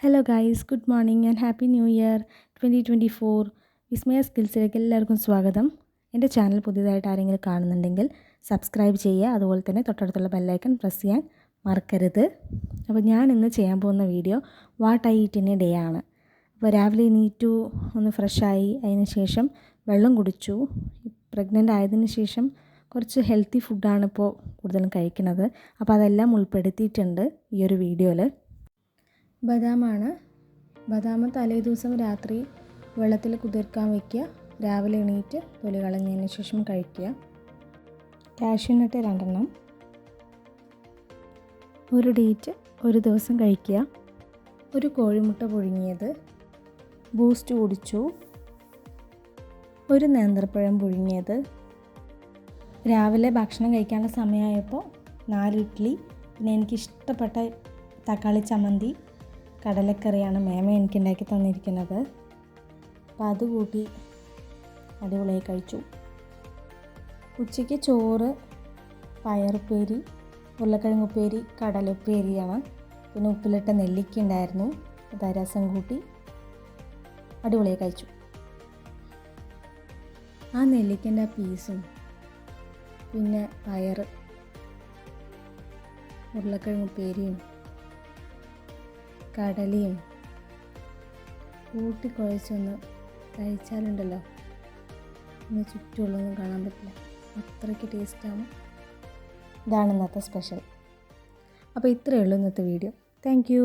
Hello guys, good morning and happy new year 2024. വിസ്മയ സ്കിൽസിലേക്ക് എല്ലാവർക്കും സ്വാഗതം. എൻ്റെ ചാനൽ പുതിയതായിട്ട് ആരെങ്കിലും കാണുന്നുണ്ടെങ്കിൽ സബ്സ്ക്രൈബ് ചെയ്യുക. അതുപോലെ തന്നെ തൊട്ടടുത്തുള്ള ബെല്ലൈക്കൺ പ്രസ് ചെയ്യാൻ മറക്കരുത്. അപ്പോൾ ഞാൻ ഇന്ന് ചെയ്യാൻ പോകുന്ന video what I eat in A day ആണ്. അപ്പോൾ രാവിലെ എണീറ്റു, ഒന്ന് ഫ്രഷായി, അതിന് ശേഷം വെള്ളം കുടിച്ചു. പ്രഗ്നൻ്റ് ആയതിനു ശേഷം കുറച്ച് ഹെൽത്തി ഫുഡാണ് ഇപ്പോൾ കൂടുതലും കഴിക്കുന്നത്. അപ്പോൾ അതെല്ലാം ഉൾപ്പെടുത്തിയിട്ടുണ്ട് ഈ ഒരു വീഡിയോയിൽ. ബദാമാണ്. ബദാം തലേ ദിവസം രാത്രി വെള്ളത്തിൽ കുതിർക്കാൻ വയ്ക്കുക. രാവിലെ എണീറ്റ് തൊലി കളഞ്ഞതിന് ശേഷം കഴിക്കുക. കാഷ്യൂനട്ട് 2 എണ്ണം, ഒരു ഡേറ്റ് ഒരു ദിവസം കഴിക്കുക. ഒരു കോഴിമുട്ട പുഴുങ്ങിയത്, ബൂസ്റ്റ് കുടിച്ചു, ഒരു നേന്ത്രപ്പഴം പുഴുങ്ങിയത്. രാവിലെ ഭക്ഷണം കഴിക്കാനുള്ള സമയമായപ്പോൾ 4 ഇഡ്ഡലി, പിന്നെ എനിക്കിഷ്ടപ്പെട്ട തക്കാളി ചമ്മന്തി കടലക്കറിയാണ് മേമ എനിക്ക് ഉണ്ടാക്കി തന്നിരിക്കുന്നത്. അപ്പോൾ അത് കൂട്ടി അടിപൊളിയായി കഴിച്ചു. ഉച്ചയ്ക്ക് ചോറ്, പയറുപ്പേരി, ഉരുളക്കിഴങ്ങുപ്പേരി, കടലുപ്പേരിയാണ്. പിന്നെ ഉപ്പിലിട്ട നെല്ലിക്ക ഉണ്ടായിരുന്നു. അത് രസം കൂട്ടി അടിപൊളിയായി കഴിച്ചു. ആ നെല്ലിക്കൻ്റെ പീസും പിന്നെ പയറ്, ഉരുളക്കിഴങ്ങുപ്പേരിയും കടലയും കൂട്ടി കുഴച്ചൊന്ന് കഴിച്ചാലുണ്ടല്ലോ, ഇന്ന് ചുറ്റുമുള്ളൊന്നും കാണാൻ പറ്റില്ല, അത്രയ്ക്ക് ടേസ്റ്റാണ്. ഇതാണ് ഇന്നത്തെ സ്പെഷ്യൽ. അപ്പോൾ ഇത്രയേ ഉള്ളൂ ഇന്നത്തെ വീഡിയോ. Thank you.